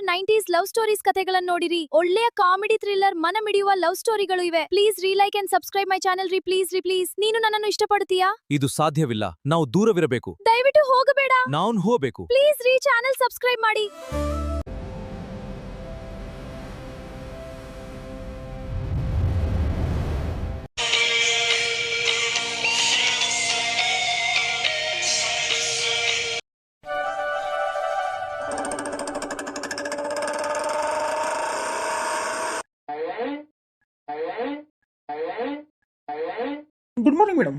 Thriller 90s love stories ಕಥೆಗಳನ್ನು ನೋಡಿರಿ. ಒಳ್ಳೆಯ ಕಾಮಿಡಿ ಥ್ರಿಲ್ಲರ್ ಮನ ಮಿಡಿಯುವ ಲವ್ ಸ್ಟೋರಿಗಳು ಇವೆ. Please like and subscribe my channel ರೀ. ಪ್ಲೀಸ್ ನೀನು ನನ್ನನ್ನು ಇಷ್ಟಪಡುತ್ತೀಯಾ? ಇದು ಸಾಧ್ಯವಿಲ್ಲ. ನಾವು ದೂರವಿರಬೇಕು. ದಯವಿಟ್ಟು ಹೋಗಬೇಡ. ನಾವು ಹೋಗಬೇಕು. ಪ್ಲೀಸ್ ಚಾನೆಲ್ ಸಬ್ಸ್ಕ್ರೈಬ್ ಮಾಡಿ. Good morning madam.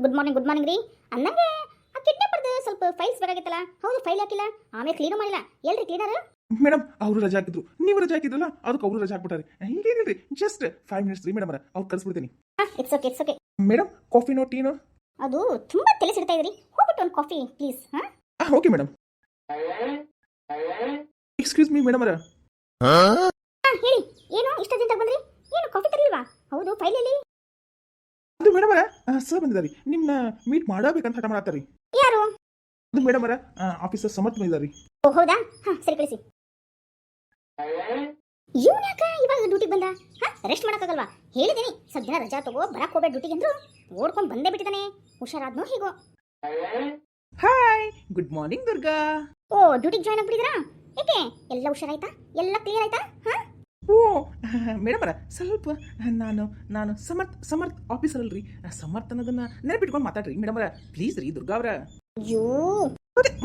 Good morning ರೀ. ಅಂದಂಗೆ ಆ ಕಿಡ್ನಾಪರ್ದು ಸ್ವಲ್ಪ ಫೈಲ್ಸ್ ಬೇಕಾಗಿತ್ತಲ್ಲ. ಹೌದು, ಫೈಲ್ ಹಾಕಿಲ್ಲ, ಆಮೇಲೆ ಕ್ಲೀನು ಮಾಡಿಲ್ಲ. ಎಲ್ರಿ ಕ್ಲೀನರ್? ಮೇಡಮ್ ಅವರು ರಜಾ ಹಾಕಿದ್ರು, ನೀವು ರಜಾ ಹಾಕಿದ್ರಲ್ಲ, ಅದಕ್ಕೆ ಅವರು ರಜಾ ಹಾಕ್ಬಿಟ್ಟಾರೆ. ಹೀಗೇನಿಲ್ರಿ, ಜಸ್ಟ್ 5 ಮಿನಿಟ್ಸ್ ರೀ ಮೇಡಮ್, ಅವ್ರು ಕಳಿಸ್ಬಿಡ್ತೀನಿ. It's okay. ಮೇಡಮ್ ಕಾಫಿನೋ ಟೀನೋ? ಅದು ತುಂಬಾ ತಲೆ ಸಿಡ್ತಾ ಇದ್ರಿ, ಹೋಗ್ಬಿಟ್ಟು ಒಂದು coffee please. Okay madam. Excuse me madam ಅವರ. ಹೇಳಿ, ಏನು ಇಷ್ಟ ದಿನ ಬಂದ್ರಿ? ಏನು ಕಾಫಿ ತರಲಿಲ್ವಾ? ಹೌದು, ಫೈಲ್ ಎಲ್ಲಿ? ಅದು ಮೇಡಮ್ ಅವರ ಸರ್ ಬಂದಿದ್ದಾರೆ, ನಿಮ್ಮನ್ನ ಮೀಟ್ ಮಾಡಬೇಕಂತ ಹಠ ಮಾಡತ್ತಾರಿ. ಯಾರು? ಅದು ಮೇಡಮ್ ಅವರ ಆಫೀಸರ್ ಸಮರ್ಥ ಬಂದಿದ್ದಾರೆ. ಓ ಹೌದಾ, ಸರಿ ಕಳಿಸಿ. ಇವನ್ ಯಾಕ ಇವಾಗ ಡ್ಯೂಟಿಗೆ ಬಂದ? ರೆಸ್ಟ್ ಮಾಡಕ್ಕಾಗಲ್ವಾ? ಹೇಳಿದೀನಿ ಸ್ವಲ್ಪ ದಿನ ರಜಾ ತಗೋ, ಬರಕ್ ಹೋಗ್ಬೇಡ ಡ್ಯೂಟಿಗೆ ಅಂದ್ರು. ಓಡ್ಕೊಂಡ್ ಬಂದೇ ಬಿಟ್ಟಿದ್ದಾನೆ. ಹುಷಾರಾದ್ನೋ ಹೀಗೋ. Hi, good morning Durga. ಓ, ಡ್ಯೂಟಿಗೆ ಜಾಯ್ನ್ ಆಗ್ಬಿಟ್ಟಿದ್ರಾ? ಯಾಕೆ ಎಲ್ಲ ಹುಷಾರಾಯ್ತಾ? ಎಲ್ಲ ಕ್ಲಿಯರ್ ಆಯ್ತಾ? ಓ ಮೇಡಮ್ ಅವರ ಸ್ವಲ್ಪ ನಾನು ಸಮರ್ಥ ಆಫೀಸರ್ ಅಲ್ರಿ, ಸಮರ್ಥ ಅನ್ನೋದನ್ನ ನೆನಪಿಟ್ಕೊಂಡು ಮಾತಾಡ್ರಿ ಮೇಡಮ್ ಅವರ. ಪ್ಲೀಸ್ ರೀ ದುರ್ಗಾ ಅವರ. ಅಯ್ಯೋ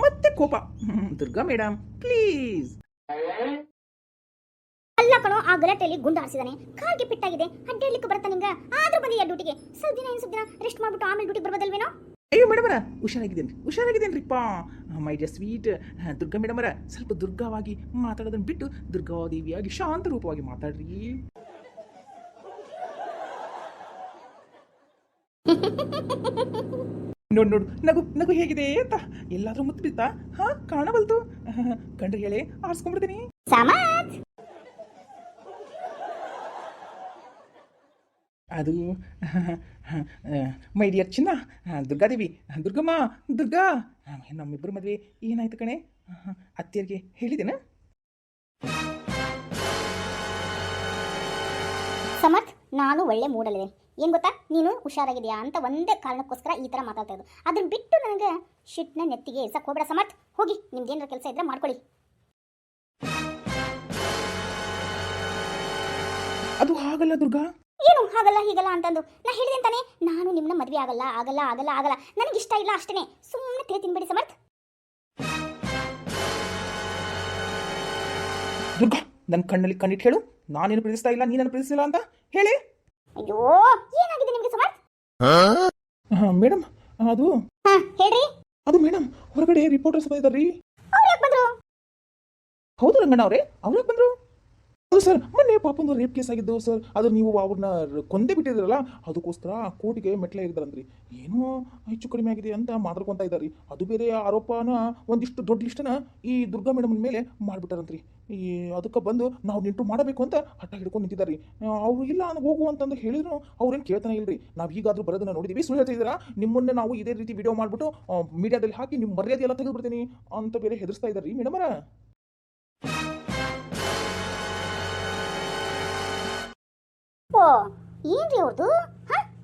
ಮತ್ತೆ ಕೋಪ. Durga madam please. ಅಲ್ಲ ಕಣೋ, ಆ ಗಲಾಟೆಯಲ್ಲಿ ಗುಂಡು ಹಾರಿಸಿದಾನೆ, ಕಾಲ್ಗೆ ಪಿಟ್ಟಾಗಿದೆ, ಅಡ್ಡಾಡ್ಲಿಕ್ಕೆ ಬರುತ್ತಾ ನಿಂಗ? ಆದ್ರೂ ಬಂದಿಯಾ ಡ್ಯೂಟಿಗೆ? ಸ್ವಲ್ಪ ದಿನ ರೆಸ್ಟ್ ಮಾಡ್ಬಿಟ್ಟು ಆಮೇಲೆ ಡ್ಯೂಟಿಗೆ ಬರ್ಬೋದಲ್ವೇನೋ? ಅಯ್ಯೋ ಮೇಡಮ್ ಅವರ, ಹುಷಾರಾಗಿದ್ದೇನ್ರಿಪ್ಪ. My dear sweet Durga madam ಅವರ, ಸ್ವಲ್ಪ ದುರ್ಗಾವಾಗಿ ಮಾತಾಡೋದನ್ನ ಬಿಟ್ಟು ದುರ್ಗಾದೇವಿಯಾಗಿ ಶಾಂತ ರೂಪವಾಗಿ ಮಾತಾಡ್ರಿ. ನೋಡು ನಗು ಹೇಗಿದೆ ಅಂತ. ಎಲ್ಲಾದ್ರೂ ಮುತ್ತು ಬಿತ್ತಾ? ಕಾಣಬಲ್ತು. ಕಂಡ್ರೆ ಹೇಳಿ ಆರಿಸ್ಕೊಂಡ್ಬಿಡ್ತೀನಿ. ಅದು ಮೈ ಡಿಯರ್ ಚಿನ್ನ, ದುರ್ಗಾದೇವಿ, ದುರ್ಗಾ, ನಮ್ಮಿಬ್ಬರು ಮದುವೆ ಏನಾಯ್ತು ಕಣೆ? ಅತ್ತಿಯರಿಗೆ ಹೇಳಿದೇನ? ಸಮರ್ಥ್, ನಾನು ಒಳ್ಳೆ ಮೂಡಲ್ಲಿದೆ. ಏನ್ ಗೊತ್ತಾ, ನೀನು ಹುಷಾರಾಗಿದೆಯಾ ಅಂತ ಒಂದೇ ಕಾರಣಕ್ಕೋಸ್ಕರ ಈ ತರ ಮಾತಾಡ್ತಾ ಇದ್ದು. ಅದನ್ನ ಬಿಟ್ಟು ನನಗೆ ಶಿಟ್ನ ನೆತ್ತಿಗೆ ಎಸಕ್ ಹೋಗ್ಬೇಡ ಸಮರ್ಥ್. ಹೋಗಿ ನಿಮ್ದೇನಾರ ಕೆಲಸ ಇದ್ರೆ ಮಾಡ್ಕೊಳ್ಳಿ. ಅದು ಹಾಗಲ್ಲ ದುರ್ಗಾ. ಏನು ಹಾಗಲ್ಲ ಹೀಗಲ್ಲ ಅಂತಂದು ನಾ ಹೇಳಿದೆ ಅಂತಾನೆ. ನಾನು ನಿಮ್ಮನ್ನ ಮದುವೆ ಆಗಲ್ಲ. ನನಗೆ ಇಷ್ಟ ಇಲ್ಲ ಅಷ್ಟೇ. ಸುಮ್ಮನೆ ತಲೆ ತಿನ್ಬೇಡಿ ಸಮರ್ಥ್. ದುರ್ಗಾ, ನನ್ನ ಕಣ್ಣಲ್ಲಿ ಕಣ್ಣಿಟ್ಟು ಹೇಳು, ನಾನೇನು ಪ್ರೀತಿಸ್ತಾ ಇಲ್ಲ, ನೀನನ್ನು ಪ್ರೀತಿಸಿಲ್ಲ ಅಂತ ಹೇಳಿ. ಅಯ್ಯೋ, ಏನಾಗಿದೆ ನಿಮಗೆ ಸಮರ್ಥ್? ಮೇಡಮ್ ಅದು ಹೇಳ್ರಿ. ಅದು ಮೇಡಮ್ ಹೊರಗಡೆ ರಿಪೋರ್ಟರ್ಸ್ ಬಂದಿದ್ದಾರ್ರಿ. ಅವ್ರು ಯಾಕೆ ಬಂದ್ರು? ಹೌದು ರಂಗಣ್ಣ ಅವರೇ, ಅವ್ರು ಯಾಕೆ ಬಂದ್ರು? ಹೌದು ಸರ್, ಮೊನ್ನೆ ಪಾಪಂದು ರೇಪ್ ಕೇಸ್ ಆಗಿದ್ದು ಸರ್. ಅದು ನೀವು ಅವ್ರನ್ನ ಕೊಂದೇ ಬಿಟ್ಟಿದ್ರಲ್ಲ, ಅದಕ್ಕೋಸ್ಕರ ಕೋರ್ಟಿಗೆ ಮೆಟ್ಲೆ ಇದ್ದಾರಂದ್ರಿ. ಏನೋ ಹೆಚ್ಚು ಕಡಿಮೆ ಆಗಿದೆ ಅಂತ ಮಾತಾಡ್ಕೊತಾ ಇದ್ದಾರಿ. ಅದು ಬೇರೆ ಆರೋಪನ ಒಂದಿಷ್ಟು ದೊಡ್ಡ ಲಿಸ್ಟನ್ನ ಈ ದುರ್ಗಾ ಮೇಡಮ್ ಮೇಲೆ ಮಾಡಿಬಿಟ್ಟಾರಂತ್ರಿ. ಅದಕ್ಕೆ ಬಂದು ನಾವು ನಿಂಟು ಮಾಡಬೇಕು ಅಂತ ಹಠ ಹಿಡ್ಕೊಂಡು ನಿಂತಿದ್ದಾರೆ. ಅವ್ರು ಇಲ್ಲ ಹೋಗು ಅಂತಂದು ಹೇಳಿದ್ರು ಅವ್ರೇನು ಕೇಳ್ತಾನೆ ಇಲ್ರಿ. ನಾವು ಈಗಾದ್ರೂ ಬರೋದನ್ನ ನೋಡಿದೀವಿ. ಸುಳ್ಳು ಹೇಳ್ತಿದ್ದೀರಾ? ನಿಮ್ಮನ್ನೇ ನಾವು ಇದೇ ರೀತಿ ವಿಡಿಯೋ ಮಾಡಿಬಿಟ್ಟು ಮೀಡಿಯಾದಲ್ಲಿ ಹಾಕಿ ನಿಮ್ಮ ಮರ್ಯಾದೆ ಎಲ್ಲ ತೆಗೆದುಬಿಡ್ತೀನಿ ಅಂತ ಬೇರೆ ಹೆದರ್ಸ್ತಾ ಇದ್ದಾರಿ ಮೇಡಮರ. ಓ, ಏನ್ರಿ ಅವ್ರದ್ದು?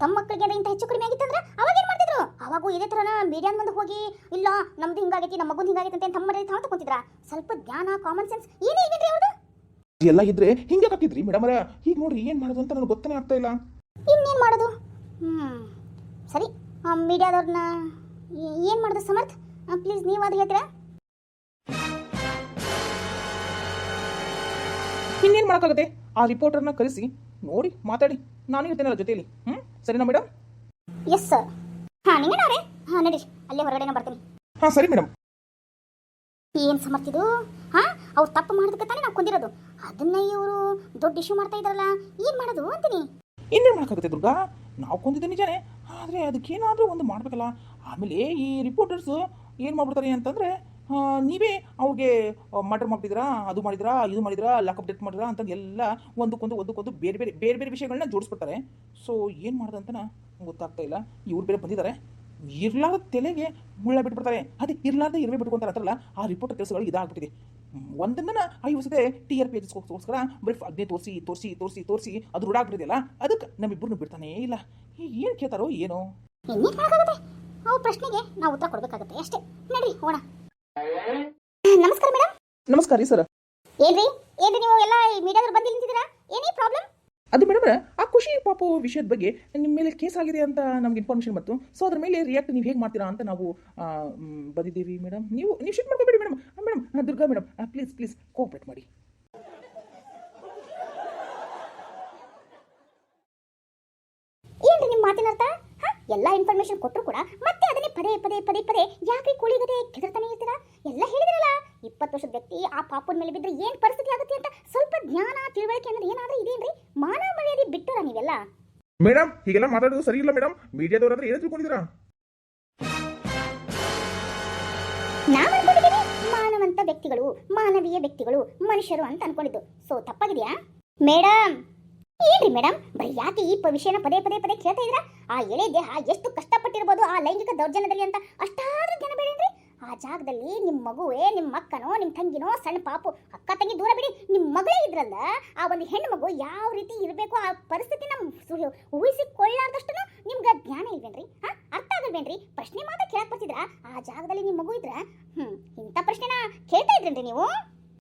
ತಮ್ಮ ಮಕ್ಕಳಿಗೆ ಇಂತ ಹೆಚ್ಚು ಕಡಿಮೆ ಆಗಿತ್ತಂದ್ರೆ ಅವಾಗ ಏನ್ ಮಾಡ್ತಿದ್ರು? ಅವಾಗೂ ಇದೇ ತರನ ಮೀಡಿಯಾ ಮುಂದೆ ಹೋಗಿ ಇಲ್ಲ ನಮ್ದು ಹಿಂಗಾಗೈತಿ, ನಮ್ಮ ಮಗುಂದು ಹಿಂಗಾಗೈತಿ ಅಂತ ತಮ್ಮ ಮನೆ ತಾವು ತಗೊಂತಿದ್ರ? ಸ್ವಲ್ಪ ಜ್ಞಾನ, ಕಾಮನ್ ಸೆನ್ಸ್ ಏನೇ ಇಲ್ವೇನ್ರಿ ಅವ್ರದ್ದು? ಎಲ್ಲ ಇದ್ರೆ ಹಿಂಗೆ ಹಾಕಿದ್ರಿ ಮೇಡಮ್ ಅವರ. ಈಗ ನೋಡ್ರಿ ಏನ್ ಮಾಡೋದು ಅಂತ ನನಗೆ ಗೊತ್ತನೇ ಆಗ್ತಾ ಇಲ್ಲ. ಇನ್ನೇನ್ ಮಾಡೋದು? ಸರಿ, ಮೀಡಿಯಾದವ್ರನ್ನ ಏನ್ ಮಾಡೋದು ಸಮರ್ಥ್? ಪ್ಲೀಸ್ ನೀವು ಅದು ಹೇಳ್ತೀರಾ? ಇನ್ನೇನ್ ಮಾಡೋಕ್ಕಾಗುತ್ತೆ? ಆ ರಿಪೋರ್ಟರ್ನ ಕರೆಸಿ ನೋಡಿ ಮಾತಾಡಿ, ನಾನು ಇರ್ತೇನಲ್ಲ ಜೊತೆಯಲ್ಲಿ. ಸರಿನಾ ಮೇಡಮ್? Yes sir. ನೀವೇನವ್ರೆ? ನಡಿ, ಅಲ್ಲೇ ಹೊರಗಡೆನ ಬರ್ತೀನಿ. ಸರಿ ಮೇಡಮ್. ಏನ್ ಸಮರ್ಥಿದು? ಅವ್ರು ತಪ್ಪು ಮಾಡೋದಕ್ಕೆ ತಾನೇ ನಾವು ಕೊಂದಿರೋದು. ಅದನ್ನ ಇವರು ದೊಡ್ಡ ಇಶ್ಯೂ ಮಾಡ್ತಾ ಇದಾರಲ್ಲ, ಏನ್ ಮಾಡೋದು ಅಂತೀನಿ. ಇನ್ನೇನು ಮಾಡೋಕ್ಕಾಗುತ್ತೆ ದುರ್ಗಾ? ನಾವು ಕೊಂದಿದ್ದೆ ನಿಜಾನೇ, ಆದರೆ ಅದಕ್ಕೇನಾದರೂ ಒಂದು ಮಾಡಬೇಕಲ್ಲ. ಆಮೇಲೆ ಈ ರಿಪೋರ್ಟರ್ಸು ಏನು ಮಾಡ್ಬಿಡ್ತಾರೆ ಅಂತಂದರೆ, ನೀವೇ ಅವ್ರಿಗೆ ಮರ್ಡರ್ ಮಾಡಿದ್ರಾ, ಅದು ಮಾಡಿದ್ರಾ, ಇದು ಮಾಡಿದ್ರಾ, ಲಾಕಪ್ ಡೆತ್ ಮಾಡಿದ್ರಾ ಅಂತಂದು ಎಲ್ಲ ಒಂದಕ್ಕೊಂದು ಬೇರೆ ವಿಷಯಗಳನ್ನ ಜೋಡಿಸ್ಬಿಡ್ತಾರೆ. ಸೊ ಏನು ಮಾಡೋದಂತ ಗೊತ್ತಾಗ್ತಾ ಇಲ್ಲ. ಇವ್ರು ಬೇರೆ ಬಂದಿದ್ದಾರೆ, ಇರ್ಲಾರ್ದ ತಲೆಗೆ ಮುಳ್ಳ ಬಿಟ್ಬಿಡ್ತಾರೆ. ಅದೇ ಇರ್ಲಾರ್ದ ಇರುವೆ ಬಿಟ್ಕೊಂತಾರೆ ಅಂತಾರಲ್ಲ, ಆ ರಿಪೋರ್ಟರ್ ಕೆಲಸಗಳು ಇದಾಗ್ಬಿಟ್ಟಿದೆ. ಒಂದನ್ನ 5 ಸತೆ TR ಪೇಜಸ್ಗೋಸ್ಕರ ಬರೀ ಅದೇ ತೋರಿಸಿ ಅದು ರೂಢಾಗ್ಬಿಟ್ಟಿದೆಯಲ್ಲ, ಅದಕ್ಕೆ ನಮ್ಮಿಬ್ಬರನ್ನು ಬಿಡ್ತಾನೇ ಇಲ್ಲ. ಏನು ಕೇಳ್ತಾರೋ ಏನೋ. ಇನ್ನೇನು ಮಾಡೋಕ್ಕಾಗುತ್ತೆ, ಅವ್ರ ಪ್ರಶ್ನೆಗೆ ನಾವು ಉತ್ತರ ಕೊಡಬೇಕಾಗುತ್ತೆ ಅಷ್ಟೇ. ನಡ್ರಿ ಹೋಗೋಣ. ನಮಸ್ಕಾರ ಮೇಡಮ್. ನಮಸ್ಕಾರ ರೀ ಸರ್. ಏನ್ರಿ ನೀವು ಎಲ್ಲ ಮೀಡಿಯಾದವ್ರು ಬಂದು ನಿಂತಿದ್ದೀರಾ? ಏನೇ ಪ್ರಾಬ್ಲಮ್? ಅದು ಮೇಡಮ್, ಆ ಖುಷಿ ಪಾಪು ವಿಷಯದ ಬಗ್ಗೆ ನಿಮ್ಮ ಮೇಲೆ ಕೇಸ್ ಆಗಿದೆ ಅಂತ ನಮ್ಗೆ ಇನ್ಫಾರ್ಮೇಷನ್ ಬಂತು. ಸೊ ಅದ್ರ ಮೇಲೆ ರಿಯಾಕ್ಟ್ ನೀವು ಹೇಗೆ ಮಾಡ್ತೀರಾ ಅಂತ ನಾವು ಬಂದಿದ್ದೀವಿ ಮೇಡಮ್. ನೀವು ಶಿಫ್ಟ್ ಮಾಡ್ಕೋಬೇಡಿ madam. Durga madam, please cooperate ಮಾಡಿ. ಏನ್ರಿ ನಿಮ್ಮ ಮಾತಿನ ಅರ್ಥ? ಎಲ್ಲ ಇನ್ಫಾರ್ಮೇಶನ್ ಕೊಟ್ಟರು ಕೂಡ ಮತ್ತೆ ಅದನ್ನೇ ಪದೇ ಯಾಕೆ ಕೂಳಿಗದೆ ಕೆದರ್ತಾನೆ ಇರ್ತೀರಾ? ಎಲ್ಲ ಹೇಳಿದ್ರಲ್ಲ, 20 ವರ್ಷದ ವ್ಯಕ್ತಿ ಆ ಪಾಪುನ ಮೇಲೆ ಬಿದ್ದರೆ ಏನು ಪರಿಸ್ಥಿತಿ ಆಗುತ್ತೆ ಅಂತ ಸ್ವಲ್ಪ ಜ್ಞಾನ ತಿಳುವಳಿಕೆ ಅನ್ನೋದು ಏನಾದ್ರೂ ಇದೇನ್ರಿ? ಮಾನವ ಮರ್ಯಾದೆ ಬಿಟ್ಟರ ನೀವೆಲ್ಲ. ಮೇಡಮ್ ಹೀಗೆಲ್ಲ ಮಾತಾಡೋದು ಸರಿ ಇಲ್ಲ ಮೇಡಮ್. ಮೀಡಿಯಾದವ್ರಾದ್ರೆ ಏನು ತಿಳ್ಕೊಂಡಿದ್ದೀರಾ? ನಾವು ಅನ್ಕೊಂಡಿದ್ದೀವಿ ಮಾನವಂತ ವ್ಯಕ್ತಿಗಳು, ಮಾನವೀಯ ವ್ಯಕ್ತಿಗಳು, ಮನುಷ್ಯರು ಅಂತ ಅನ್ಕೊಂಡಿದ್ದು. ಸೊ ತಪ್ಪಾಗಿದೆಯಾ ಮೇಡಮ್? ಏನ್ರಿ ಮೇಡಮ್, ಬರೀ ಯಾಕೆ ಈ ವಿಷಯನ ಪದೇ ಕೇಳ್ತಾ ಇದ್ದೀರಾ? ಆ ಎಳೆ ದೇಹ ಎಷ್ಟು ಕಷ್ಟಪಟ್ಟಿರ್ಬೋದು ಆ ಲೈಂಗಿಕ ದೌರ್ಜನ್ಯದಲ್ಲಿ ಅಂತ ಅಷ್ಟಾದ್ರೂ ಜ್ಞಾನ ಬೇಡೇನ್ರಿ? ಆ ಜಾಗದಲ್ಲಿ ನಿಮ್ಮ ಮಗುವೇ, ನಿಮ್ಮ ಅಕ್ಕನೋ, ನಿಮ್ಮ ತಂಗಿನೋ, ಸಣ್ಣ ಪಾಪು, ಅಕ್ಕ ತಂಗಿ ದೂರ ಬಿಡಿ, ನಿಮ್ಮ ಮಗಳೇ ಇದ್ರಲ್ಲ, ಆ ಒಂದು ಹೆಣ್ಣು ಮಗು ಯಾವ ರೀತಿ ಇರಬೇಕು ಆ ಪರಿಸ್ಥಿತಿನ ಊಹಿಸಿಕೊಳ್ಳಾರ್ದಷ್ಟು ನಿಮ್ಗೆ ಜ್ಞಾನ ಇಲ್ವೇನ್ರಿ? ಅರ್ಥ ಆಗಲ್ವೇನ್ರಿ? ಪ್ರಶ್ನೆ ಮಾತ್ರ ಕೇಳಕ್ ಬರ್ತಿದ್ರ? ಆ ಜಾಗದಲ್ಲಿ ನಿಮ್ಮ ಮಗು ಇದ್ರ ಇಂಥ ಪ್ರಶ್ನೆನ ಕೇಳ್ತಾ ಇದ್ರೇನ್ರಿ ನೀವು?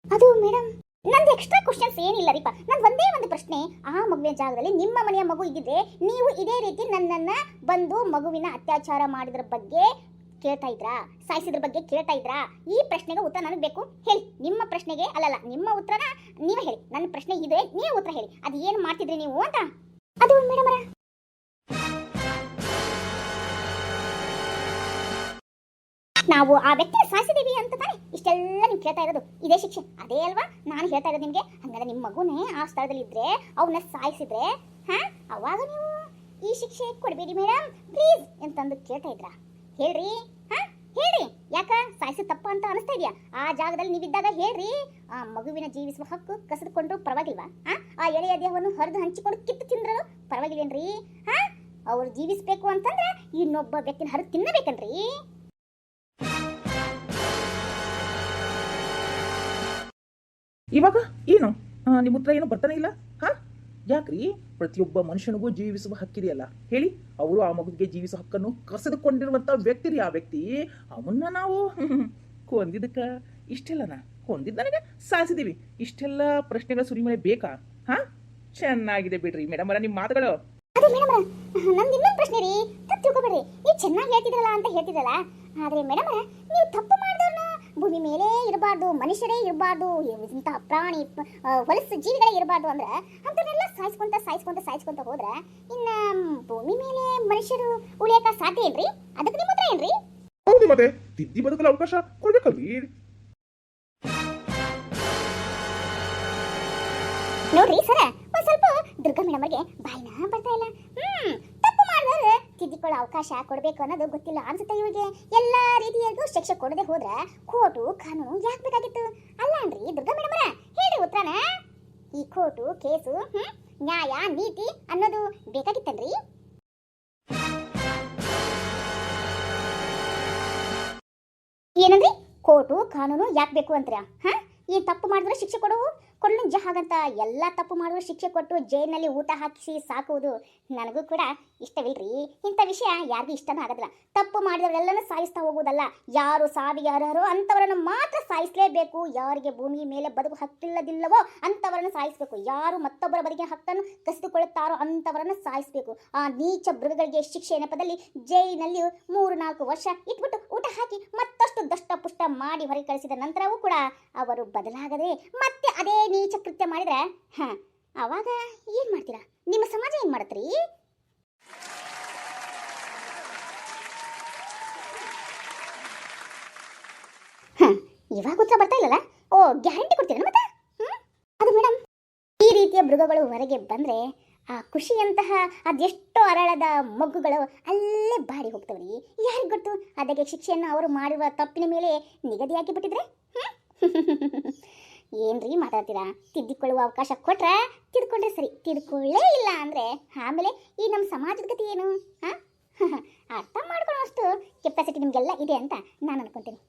ಅದು ಮೇಡಮ್, ನಂದು ಎಕ್ಸ್ಟ್ರಾ ಕ್ವಶನ್ಸ್ ಏನಿಲ್ಲ ರೀಪ. ನಂದು ಒಂದೇ ಒಂದು ಪ್ರಶ್ನೆ, ಆ ಮಗುವಿನ ಜಾಗದಲ್ಲಿ ನಿಮ್ಮ ಮನೆಯ ಮಗು ಇದ್ದಿದ್ರೆ ನೀವು ಇದೇ ರೀತಿ ನನ್ನನ್ನ ಬಂದು ಮಗುವಿನ ಅತ್ಯಾಚಾರ ಮಾಡಿದ್ರ ಬಗ್ಗೆ ಕೇಳ್ತಾ ಇದ್ರಾ? ಸಾಯಿಸಿದ್ರ ಬಗ್ಗೆ ಕೇಳ್ತಾ ಇದ್ರಾ? ಈ ಪ್ರಶ್ನೆಗೆ ಉತ್ತರ ನನಗೆ ಬೇಕು. ಹೇಳಿ, ನಿಮ್ಮ ಪ್ರಶ್ನೆಗೆ ಅಲ್ಲಲ್ಲ, ನಿಮ್ಮ ಉತ್ತರನ ನೀವೇ ಹೇಳಿ. ನನ್ನ ಪ್ರಶ್ನೆ ಇದೆ, ನೀವೇ ಉತ್ತರ ಹೇಳಿ. ಅದು ಏನು ಮಾಡ್ತಿದ್ರಿ ನೀವು ಅಂತ. ಅದು ಮೇಡಮ್, ನಾವು ಆ ವ್ಯಕ್ತಿನ ಸಾಯಿಸಿದೀವಿ ಅಂತ ತಾನೆ ಇಷ್ಟೆಲ್ಲ ನೀವು ಕೇಳ್ತಾ ಇರೋದು. ಇದೇ ಶಿಕ್ಷೆ ಅದೇ ಅಲ್ವಾ ನಾನು ಹೇಳ್ತಾ ಇರೋದು ನಿಮಗೆ? ಹಂಗಾದ್ರೆ ನಿಮ್ಮ ಮಗುನೇ ಆ ಸ್ಥಳದಲ್ಲಿ ಇದ್ರೆ ಅವನ್ನ ಸಾಯಿಸಿದ್ರೆ ಅವಾಗ ನೀವು ಈ ಶಿಕ್ಷೆ ಕೊಡಬೇಡಿ ಮೇಡಮ್ ಪ್ಲೀಸ್ ಅಂತಂದು ಕೇಳ್ತಾ ಇದ್ರಾ? ಹೇಳ್ರಿ, ಹೇಳ್ರಿ, ಯಾಕ ಸಾಯಿಸಿ ತಪ್ಪ ಅಂತ ಅನಿಸ್ತಾ ಇದೆಯಾ? ಆ ಜಾಗದಲ್ಲಿ ನೀವಿದ್ದಾಗ ಹೇಳ್ರಿ. ಆ ಮಗುವಿನ ಜೀವಿಸುವ ಹಕ್ಕು ಕಸಿದುಕೊಂಡ್ರು ಪರವಾಗಿಲ್ವಾ? ಆ ಎಳೆಯ ದೇಹವನ್ನು ಹರಿದು ಹಂಚಿಕೊಂಡು ಕಿತ್ತು ತಿಂದ್ರು ಪರವಾಗಿಲ್ವೇನ್ರಿ? ಅವ್ರು ಜೀವಿಸ್ಬೇಕು ಅಂತಂದ್ರೆ ಇನ್ನೊಬ್ಬ ವ್ಯಕ್ತಿನ ಹರಿದು ತಿನ್ನಬೇಕನ್ರಿ? ಇವಾಗ ಏನು ನಿಮ್ಮ ಉತ್ತರ ಏನು ಬರ್ತಾನೆ ಇಲ್ಲ? ಯಾಕ್ರಿ? ಪ್ರತಿಯೊಬ್ಬ ಮನುಷ್ಯನಿಗೂ ಜೀವಿಸುವ ಹಕ್ಕಿದೆಯಲ್ಲ ಹೇಳಿ. ಅವರು ಆ ಮಗುವಿಗೆ ಜೀವಿಸುವ ಹಕ್ಕನ್ನು ಕಸಿದುಕೊಂಡಿರುವಂತ ವ್ಯಕ್ತಿ ರೀ. ಆ ವ್ಯಕ್ತಿ ಅವನ್ನ ನಾವು ಕೊಂದಿದ್ದಕ್ಕ ಇಷ್ಟೆಲ್ಲನ ಕೊಂದಿದ್ದ ನನಗೆ ಸಾಯಿಸಿದೀವಿ. ಇಷ್ಟೆಲ್ಲ ಪ್ರಶ್ನೆಗಳ ಸುರಿಮಳೆ ಬೇಕಾ? ಚೆನ್ನಾಗಿದೆ ಬಿಡ್ರಿ ಮೇಡಮ್ ನಿಮ್ಮ ಮಾತುಗಳು. ಅದೇ ಮೇಡಮ್, ನಂದು ಇನ್ನೊಂದು ಪ್ರಶ್ನೆ ರೀ, ತಪ್ಪು ತಿಳ್ಕೊಬೇಡ್ರಿ. ನೀವು ಚೆನ್ನಾಗಿ ಹೇಳ್ತಿದ್ರಲ್ಲ ಅಂತ ಹೇಳ್ತಿದ್ರಲ್ಲ, ಆದ್ರೆ ಮೇಡಮ್ ನೀವು ತಪ್ಪು ಮಾಡಿದವ್ರನ್ನ ಭೂಮಿ ಮೇಲೆ ಇರಬಾರ್ದು, ಮನುಷ್ಯರೇ ಇರಬಾರ್ದು, ಇಂತಹ ಪ್ರಾಣಿ ಹೊಲಸು ಜೀವಿಗಳೇ ಇರಬಾರ್ದು ಅಂದ್ರೆ ಅಂತನ್ನೆಲ್ಲ ಸಾಯಿಸ್ಕೊಂತ ಹೋದ್ರೆ ಇನ್ನ ಭೂಮಿ ಮೇಲೆ ಮನುಷ್ಯರು ಉಳಿಯಕ ಸಾಧ್ಯ ಏನ್ರಿ? ಅದಕ್ಕೆ ನಿಮ್ಮ ಉತ್ತರ ಏನ್ರಿ? ಹೌದು, ಮತ್ತೆ ತಿದ್ದಿ ಬದುಕಲು ಅವಕಾಶ ಕೊಡ್ಬೇಕಲ್ರಿ. ನೋಡ್ರಿ ಸರ, ಒಂದ್ ಸ್ವಲ್ಪ ದುರ್ಗಾ ಮೇಡಮ್ ಅವ್ರಿಗೆ ಬಾಯಿನ ಬರ್ತಾ ಇಲ್ಲ. ತಪ್ಪು ಮಾಡಿದ್ರೆ ತಿದ್ದಿಕೊಳ್ಳೋ ಅವಕಾಶ ಕೊಡಬೇಕು ಅನ್ನೋದು ಗೊತ್ತಿಲ್ಲ ಅನ್ಸುತ್ತೆ ಇವ್ರಿಗೆ. ಎಲ್ಲ ರೀತಿಯಾಗೂ ಶಿಕ್ಷೆ ಕೊಡದೆ ಹೋದ್ರೆ ಕೋರ್ಟು ಕಾನೂನು ಯಾಕೆ ಬೇಕಾಗಿತ್ತು? ಅಲ್ಲ ಅನ್ರಿ ದುರ್ಗಾ ಮೇಡಮ್ ಅವರ, ಹೇಳಿ ಉತ್ತರನ. ಈ ಕೋರ್ಟು ಕೇಸು ನ್ಯಾಯ ನೀತಿ ಅನ್ನೋದು ಬೇಕಾಗಿತ್ತನ್ರಿ? ಏನಂದ್ರಿ? ಕೋರ್ಟು ಕಾನೂನು ಯಾಕೆ ಬೇಕು ಅಂತೀರ? ಈ ತಪ್ಪು ಮಾಡಿದ್ರೆ ಶಿಕ್ಷೆ ಕೊಡವು ಕೊಡ್ಲು ಹಾಗಂತ ಎಲ್ಲ ತಪ್ಪು ಮಾಡುವ ಶಿಕ್ಷೆ ಕೊಟ್ಟು ಜೈಲಿನಲ್ಲಿ ಊಟ ಹಾಕಿಸಿ ಸಾಕುವುದು ನನಗೂ ಕೂಡ ಇಷ್ಟವಿಲ್ರಿ. ಇಂಥ ವಿಷಯ ಯಾರಿಗೂ ಇಷ್ಟನೂ ಆಗೋದಿಲ್ಲ. ತಪ್ಪು ಮಾಡಿದವರೆಲ್ಲನೂ ಸಾಯಿಸ್ತಾ ಹೋಗುವುದಲ್ಲ. ಯಾರು ಸಾವಿಗೆ ಅರ್ಹರೋ ಅಂಥವರನ್ನು ಮಾತ್ರ ಸಾಯಿಸಲೇಬೇಕು. ಯಾರಿಗೆ ಭೂಮಿ ಮೇಲೆ ಬದುಕು ಹಕ್ಕಿಲ್ಲದಿಲ್ಲವೋ ಅಂಥವರನ್ನು ಸಾಯಿಸಬೇಕು. ಯಾರು ಮತ್ತೊಬ್ಬರ ಬದುಕಿನ ಹಕ್ಕನ್ನು ಕಸಿದುಕೊಳ್ಳುತ್ತಾರೋ ಅಂಥವರನ್ನು ಸಾಯಿಸಬೇಕು. ಆ ನೀಚ ಮೃಗಗಳಿಗೆ ಶಿಕ್ಷೆ ನೆಪದಲ್ಲಿ ಜೈಲಿನಲ್ಲಿ 3-4 ವರ್ಷ ಇಟ್ಬಿಟ್ಟು ಊಟ ಹಾಕಿ ಮತ್ತಷ್ಟು ದಷ್ಟಪುಷ್ಟ ಮಾಡಿ ಹೊರಗೆ ಕಳಿಸಿದ ನಂತರವೂ ಕೂಡ ಅವರು ಬದಲಾಗದೆ ಮತ್ತೆ ಅದೇ ನೀಚ ಕೃತ್ಯ ಮಾಡಿದ್ರೆ ಅವಾಗ ಏನ್ ಮಾಡ್ತೀರಾ? ನಿಮ್ಮ ಸಮಾಜ ಏನ್ ಮಾಡತ್ರಿ? ಇವಾಗ ಉತ್ತರ ಬರ್ತಾ ಇಲ್ಲಲ್ಲ? ಓ, ಗ್ಯಾರಂಟಿ ಕೊಡ್ತೀರ ಮತ್ತೆ? ಅದು ಮೇಡಮ್, ಈ ರೀತಿಯ ಮೃಗಗಳು ಹೊರಗೆ ಬಂದ್ರೆ ಆ ಖುಷಿಯಂತಹ ಅದೆಷ್ಟೋ ಅರಳದ ಮಗ್ಗುಗಳು ಅಲ್ಲೇ ಬಾಡಿ ಹೋಗ್ತವ್ರಿ. ಯಾರಿಗೆ ಗೊತ್ತು ಅದಕ್ಕೆ ಶಿಕ್ಷೆಯನ್ನು ಅವರು ಮಾಡಿರುವ ತಪ್ಪಿನ ಮೇಲೆ ನಿಗದಿಯಾಗಿ ಬಿಟ್ಟಿದ್ರೆ? ಏನ್ರಿ ಮಾತಾಡ್ತೀರಾ? ತಿದ್ದಿಕೊಳ್ಳುವ ಅವಕಾಶ ಕೊಟ್ರೆ ತಿದ್ಕೊಂಡ್ರೆ ಸರಿ, ತಿದ್ಕೊಳ್ಳೇ ಇಲ್ಲ ಅಂದ್ರೆ ಆಮೇಲೆ ಈ ನಮ್ಮ ಸಮಾಜದ ಗತಿ ಏನು? ಅರ್ಥ ಮಾಡ್ಕೊಳ್ಳೋ ಅಷ್ಟು ಕೆಪಾಸಿಟಿ ನಿಮಗೆಲ್ಲ ಇದೆ ಅಂತ ನಾನು ಅನ್ಕೊಂತೀನಿ.